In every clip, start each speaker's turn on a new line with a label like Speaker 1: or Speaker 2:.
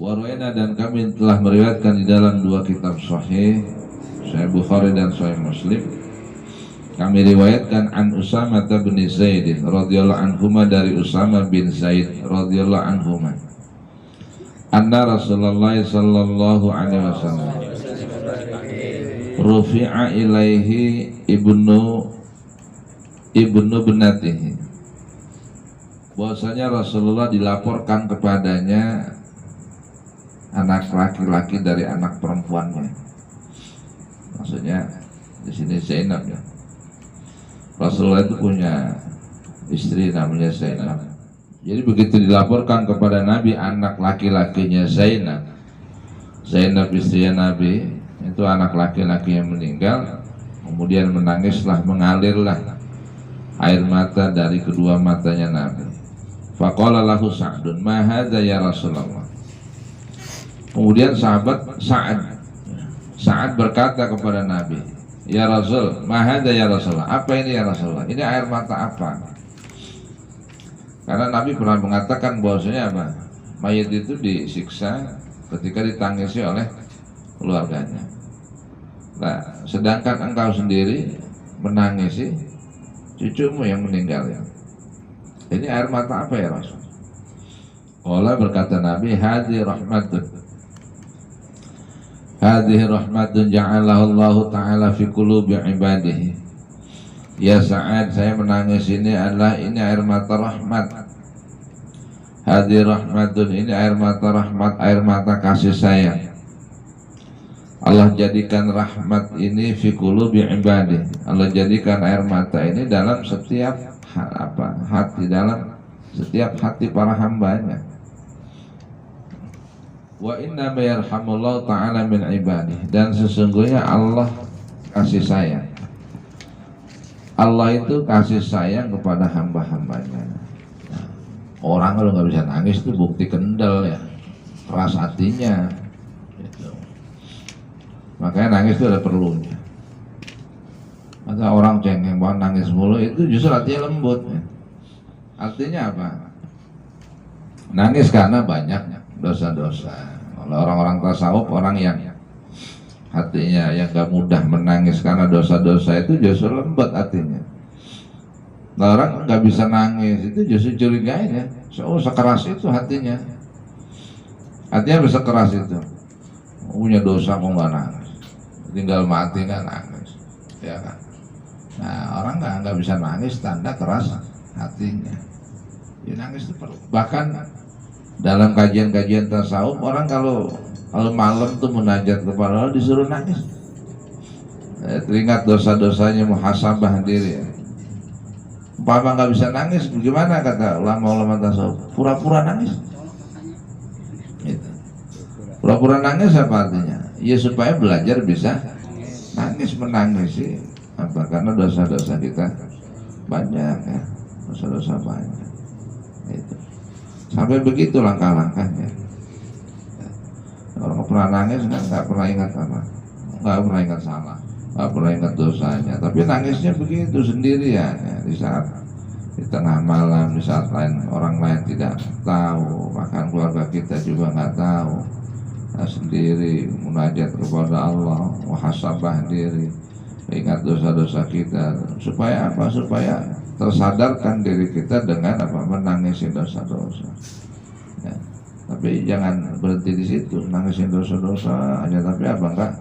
Speaker 1: Warawina dan kami telah meriwayatkan di dalam dua kitab sahih, Sahih Bukhari dan Sahih Muslim. Kami riwayatkan an Usama bin Zaid radhiyallahu anhuma dari Usama bin Zaid radhiyallahu anhuma. Anna Rasulullah sallallahu alaihi wasallam rufi'a ilaihi ibnu benatihi. Bahwasanya Rasulullah dilaporkan kepadanya anak laki-laki dari anak perempuannya. Maksudnya di sini Zainab ya. Rasulullah itu punya istri namanya Zainab. Jadi begitu dilaporkan kepada Nabi anak laki-lakinya Zainab istrinya Nabi itu anak laki-laki yang meninggal, kemudian menangislah, mengalirlah air mata dari kedua matanya Nabi. Faqala lahu Sa'dun, ma hadza ya Rasulullah. Kemudian sahabat Sa'ad berkata kepada Nabi, ya Rasul, ma hadza ya Rasulullah. Apa ini ya Rasulullah? Ini air mata apa? Karena Nabi pernah mengatakan bahwasanya apa? Mayat itu disiksa ketika ditangisi oleh keluarganya. Nah, sedangkan engkau sendiri menangisi cucumu yang meninggal ya. Ini air mata apa ya Rasul? Allah berkata Nabi, hadhi rahmatun ja'alahu Allah Ta'ala fi qulubi ibadihi. Ya Sa'ad, saya menangis ini adalah ini air mata rahmat. Hadhi rahmatun, ini air mata rahmat, air mata kasih sayang. Allah jadikan rahmat ini fi qulubi ibadihi. Allah jadikan air mata ini dalam setiap hati, dalam setiap hati para hambanya. Wa inna ma yarhamullahu ta'ala min ibadihi, dan sesungguhnya Allah kasih sayang. Allah itu kasih sayang kepada hamba-hambanya. Nah, orang kalau nggak bisa nangis itu bukti kendal ya, keras hatinya gitu. Makanya nangis itu ada perlunya. Masa orang cengeng banget nangis mulu, itu justru hatinya lembut ya. Artinya apa? Nangis karena banyak dosa-dosa. Kalau orang-orang tasawuf, orang yang hatinya yang gak mudah menangis karena dosa-dosa itu justru lembut hatinya. Nah, orang gak bisa nangis itu justru curigain ya. Oh, sekeras itu hatinya. Hatinya bisa keras itu. Punya dosa kok gak nangis, tinggal mati gak nangis, ya kan? Nah, orang nggak bisa nangis tanda keras hatinya. Ya, nangis itu perlu. Bahkan dalam kajian-kajian tasawuf, orang kalau malam tuh munajat kepada Allah disuruh nangis. Teringat dosa-dosanya, muhasabah diri. Umpama nggak bisa nangis, bagaimana kata ulama-ulama tasawuf? Pura-pura nangis. Gitu. Pura-pura nangis apa artinya? Ya supaya belajar bisa nangis, menangisi apa? Karena dosa-dosa kita banyak ya, dosa-dosa banyak. Itu. Sampai begitu langkah-langkahnya. Orang pernah nangis nggak pernah ingat apa, nggak pernah ingat salah, nggak pernah ingat dosanya. Tapi nangisnya begitu sendirian ya, di saat di tengah malam, di saat orang lain tidak tahu, bahkan keluarga kita juga nggak tahu. Nah, sendiri munajat kepada Allah, muhasabah diri, ingat dosa-dosa kita, supaya apa? Supaya tersadarkan diri kita dengan apa? Menangisi dosa-dosa. Ya. Tapi jangan berhenti di situ, nangisin dosa-dosa aja. Tapi apa enggak?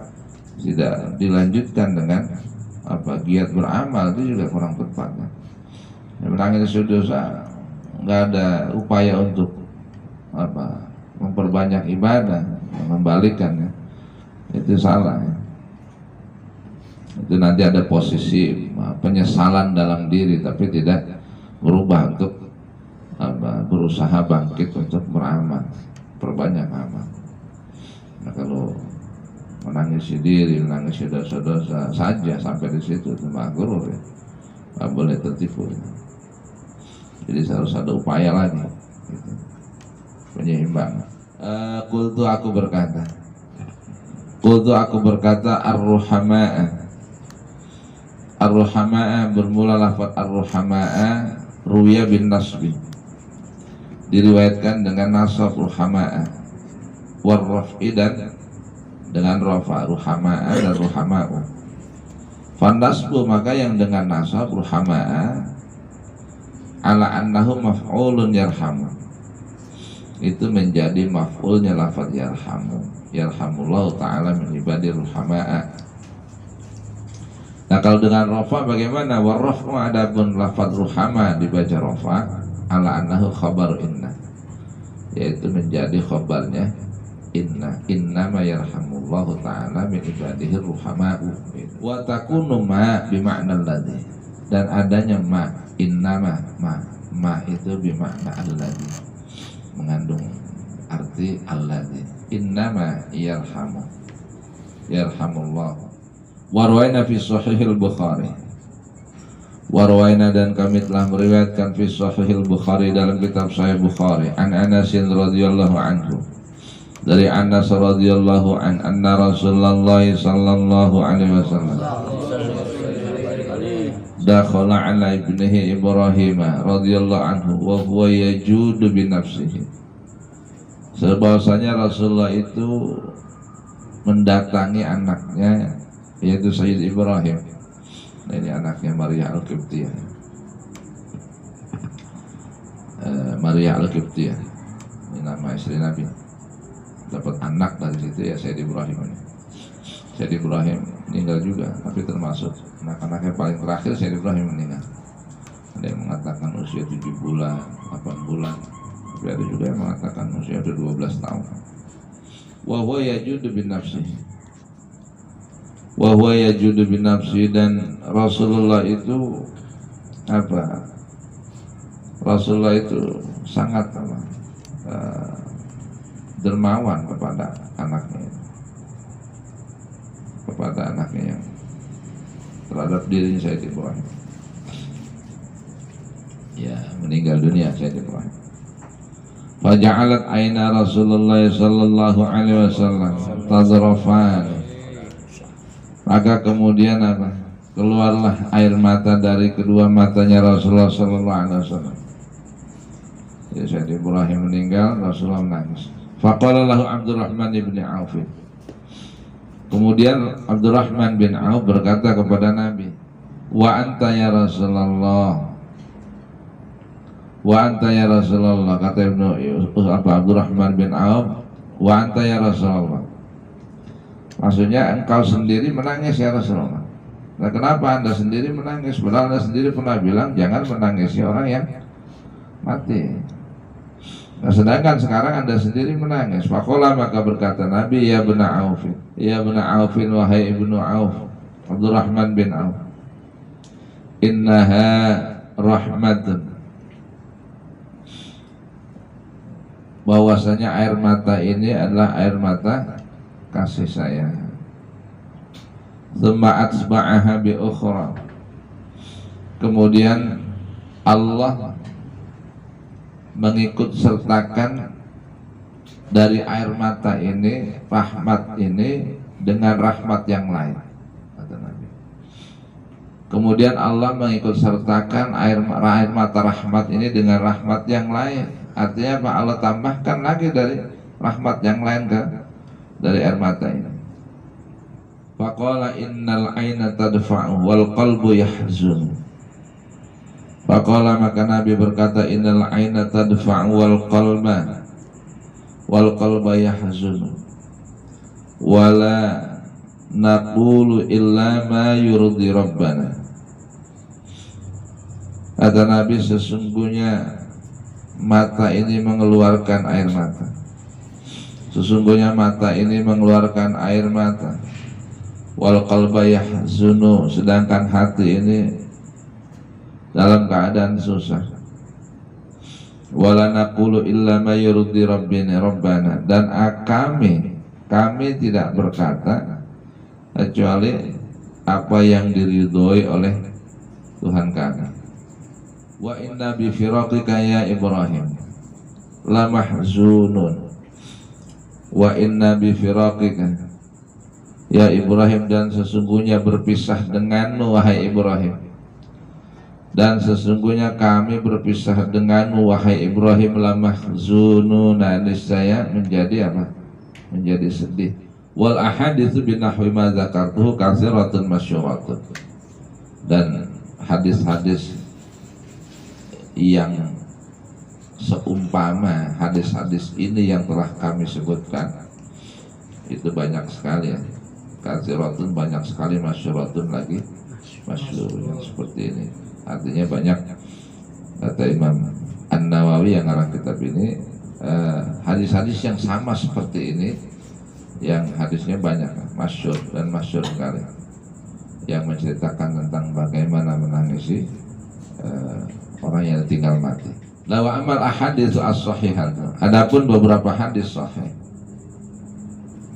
Speaker 1: Tidak dilanjutkan dengan apa? Giat beramal, itu juga kurang tepat. Ya, menangis dosa, enggak ada upaya untuk apa? Memperbanyak ibadah, membalikan ya. Itu salah ya. Itu nanti ada posisi penyesalan dalam diri, tapi tidak berubah untuk apa, berusaha bangkit untuk beramal, perbanyak amal. Nah, kalau menangisi diri, menangisi dosa-dosa saja sampai di situ itu maghrur ya, nggak boleh tertipu ya. Jadi harus ada upaya lagi gitu. Penyeimbang. Qultu aku berkata ar-ruhama'a bermula lafaz ar-ruhama'a ruya bin nasbi, diriwayatkan dengan nasab ruhama'a. warraf'i dan dengan rafa, ruhama'a dan ruhama'u. Fandasbu maka yang dengan nasab ruhama'a ala annahu maf'ulun yarhamu, itu menjadi maf'ulnya lafaz yarhamu, yarhamullahu ta'ala min ibadir ruhama'a. Nah kalau dengan rafa bagaimana? Warraf'u adapun lafaz ruhama dibaca rafa ala annahu khabar inna, yaitu menjadi khabarnya inna, innama yarhamullahu ta'ala min ibadihi ruhama'u. Wa takunu ma bima'na alladhi, dan adanya ma, innama ma itu bima'na alladhi, mengandung arti alladhi. Innama yarhamu, yarhamullahu. Warwaina fi sahihil Bukhari, warwaina dan kami telah meriwayatkan fi sahihil Bukhari dalam kitab Sahih Bukhari an Anas radhiyallahu anhu, dari Anas radhiyallahu an anna Rasulullah sallallahu alaihi wasallam dakhala ala ibnihi Ibrahim radhiyallahu anhu wa huwa yajudu bi nafsihi, sebahasanya Rasulullah itu mendatangi anaknya yaitu Sayyid Ibrahim. Nah, ini anaknya Maria Al-Qibtiyah. Maria Al-Qibtiyah ini nama istri Nabi, dapat anak dari situ ya Sayyid Ibrahim ini. Sayyid Ibrahim meninggal juga, tapi termasuk anak-anaknya paling terakhir Sayyid Ibrahim meninggal. Ada yang mengatakan usia 7 bulan, 8 bulan, tapi ada juga yang mengatakan usia 12 tahun. Wa huwa yajudu bin nafsihi, wa huwa yajudu bin nafsihi, dan Rasulullah itu apa? Rasulullah itu sangat dermawan kepada anaknya, yang terhadap dirinya Sayyid Ibrahim. Ya, meninggal dunia Sayyid Ibrahim. Faja'alat aina Rasulullah sallallahu alaihi wasallam tazrafan, maka kemudian apa? Keluarlah air mata dari kedua matanya Rasulullah sallallahu alaihi wasallam. Ya, Sayyid Ibrahim meninggal, Rasulullah menangis. Faqala lahu Abdurrahman bin Auf, kemudian Abdurrahman bin Auf berkata kepada Nabi, wa anta ya Rasulullah, wa anta ya Rasulullah, kata Abdurrahman bin Auf, wa anta ya Rasulullah, maksudnya engkau sendiri menangis ya Rasulullah. Nah, kenapa anda sendiri menangis? Padahal anda sendiri pernah bilang jangan menangisi orang yang mati. Nah, sedangkan sekarang anda sendiri menangis. Faqala, maka berkata Nabi, ya bin Auf, ya bin Auf, wahai ibnu Auf, Abdurrahman bin Auf, innaha rahmatun, bahwasanya air mata ini adalah air mata kasih sayang. Tsumma atba'aha bi ukhra, kemudian Allah mengikut sertakan dari air mata ini, rahmat ini, dengan rahmat yang lain, kata Nabi. Kemudian Allah mengikut sertakan air mata rahmat ini dengan rahmat yang lain. Artinya apa? Allah tambahkan lagi dari rahmat yang lain dari air mata ini. Faqala innal aina tadfa'u wal qalbu yahzun. Faqala, maka Nabi berkata, innal aina tadfa'u wal qalba yahzun wala naqulu illa ma yurdi rabbana. Kata Nabi, sesungguhnya mata ini mengeluarkan air mata, sesungguhnya mata ini mengeluarkan air mata, wal qalba yahzunu, sedangkan hati ini dalam keadaan susah. Wala naqulu illa ma yurdi rabbana, dan kami tidak berkata kecuali apa yang diridhoi oleh Tuhan kami. Wa inna bi firaqika ya Ibrahim la mahzunun, wa inna bi firaqika ya Ibrahim, dan sesungguhnya berpisah denganmu wahai Ibrahim, dan sesungguhnya kami berpisah denganmu wahai Ibrahim, la mahzunun, niscaya menjadi apa? menjadi sedih. Wal ahaditsu binahwi ma dzakartuhu katsiratun masyhuratun. Dan hadis-hadis yang seumpama hadis-hadis ini yang telah kami sebutkan itu banyak sekali ya. Katsiratun banyak sekali, masyhuratun lagi masyhur yang seperti ini. Artinya banyak, kata Imam An-Nawawi yang ngarang kitab ini, hadis-hadis yang sama seperti ini, yang hadisnya banyak, masyhur dan masyhur sekali, yang menceritakan tentang bagaimana menangisi orang yang tinggal mati. Lawa amal ahadits as-sahihat. Adapun beberapa hadis sahih.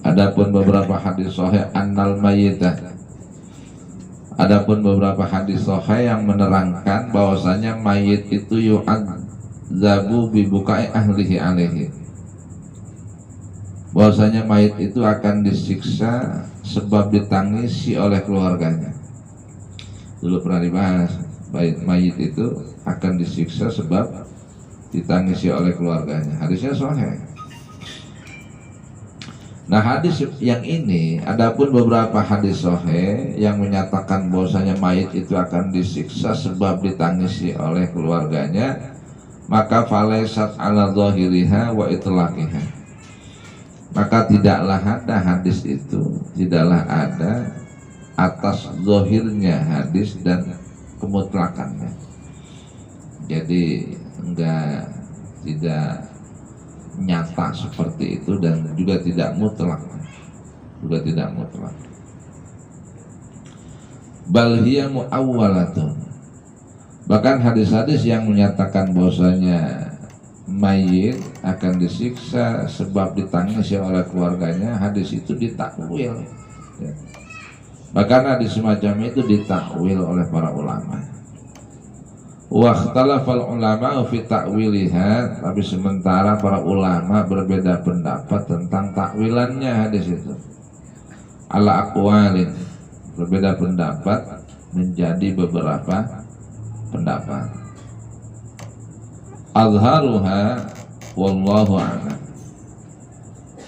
Speaker 1: Adapun beberapa hadis sahih annal mayyitah. Adapun beberapa hadis sahih yang menerangkan bahwasanya mayit itu yu'adzabu bi bukai ahlihi alaihi. Bahwasanya mayit itu akan disiksa sebab ditangisi oleh keluarganya. Dulu pernah dibahas, mayit itu akan disiksa sebab ditangisi oleh keluarganya. Hadisnya sahih. Nah, hadis yang ini, adapun beberapa hadis sahih yang menyatakan bahwasanya mayit itu akan disiksa sebab ditangisi oleh keluarganya, maka falaisat ala zahiriha wa itlaqiha. Maka tidaklah ada hadis itu, tidaklah ada atas zahirnya hadis dan kemutlakannya. Jadi tidak nyata seperti itu dan juga tidak mutlak, bal hiya muawwalatun. Bahkan hadis-hadis yang menyatakan bahwasanya mayit akan disiksa sebab ditangisi oleh keluarganya, hadis itu ditakwil ya. Bahkan hadis semacam itu ditakwil oleh para ulama. Wa ikhtalafal ulama fi ta'wiliha, tapi sementara para ulama berbeda pendapat tentang takwilannya hadis itu. Ala aqwalin, berbeda pendapat menjadi beberapa pendapat. Azharuha wallahu a'lam.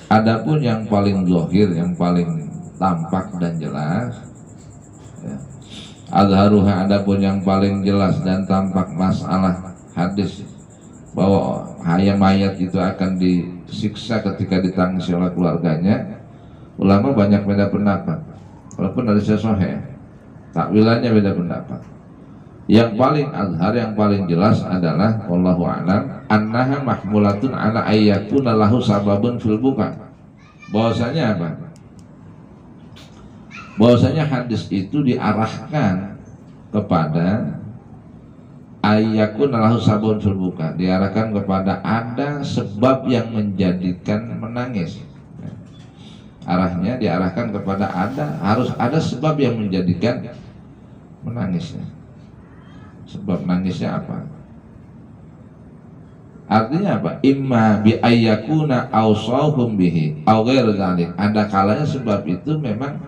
Speaker 1: Adapun yang paling zahir, yang paling tampak dan jelas ya. Azharuha, adapun yang paling jelas dan tampak masalah hadis bahwa mayat itu akan disiksa ketika ditangisi oleh keluarganya, ulama banyak beda pendapat. Walaupun hadisnya sahih, takwilannya beda pendapat. Yang paling azhar, yang paling jelas adalah wallahu a'lam annaha mahmulatun ala ayyakuna lahu sababun fil buka. Bahwasanya apa? Bahwasanya hadis itu diarahkan kepada ayyakun lahu sabun fil buka, diarahkan kepada ada sebab yang menjadikan menangis. Arahnya diarahkan kepada harus ada sebab yang menjadikan menangisnya. Sebab nangisnya apa? Artinya apa? Imma bi ayyakuna awsahum bihi aw ghairu dzalik. Ada kalanya sebab itu memang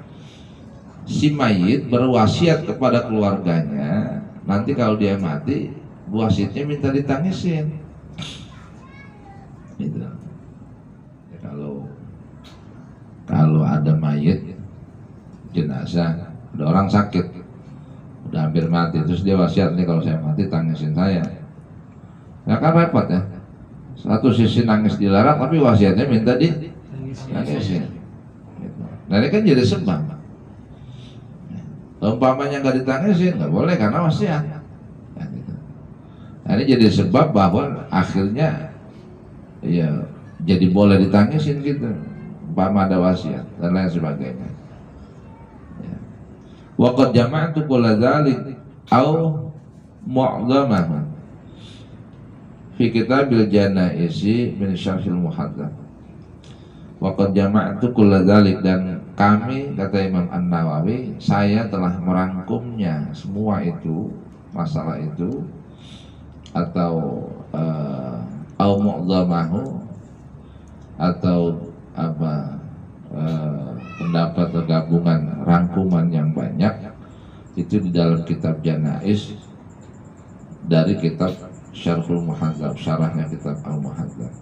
Speaker 1: si mayit berwasiat kepada keluarganya, nanti kalau dia mati wasiatnya minta ditangisin gitu. Ya, kalau ada mayit jenazah, ada orang sakit udah hampir mati, terus dia wasiat, nih kalau saya mati tangisin saya, ya kan repot ya. Satu sisi nangis dilarang tapi wasiatnya minta ditangisin gitu. Nah ini kan jadi sebab. Umpamanya nggak ditangisin, nggak boleh karena wasiat. Ya, gitu. Nah, ini jadi sebab bahwa akhirnya ya jadi boleh ditangisin gitu. Umpama ada wasiat dan lain sebagainya. Ya. Wa qad jama'tu kulla dzalik au mu'dhamahu fi kitabil janaizi min syarhil muhadzab. Wa qad jama'tu kulla dzalik, dan kami, kata Imam An-Nawawi, saya telah merangkumnya semua itu, masalah itu, atau au mu'dhamahu, atau apa, pendapat atau gabungan rangkuman yang banyak itu di dalam kitab Janaiz dari kitab Syarhul Muhadzab, syarahnya kitab Al-Muhadzab.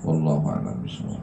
Speaker 1: Wallahu a'lam bishawab.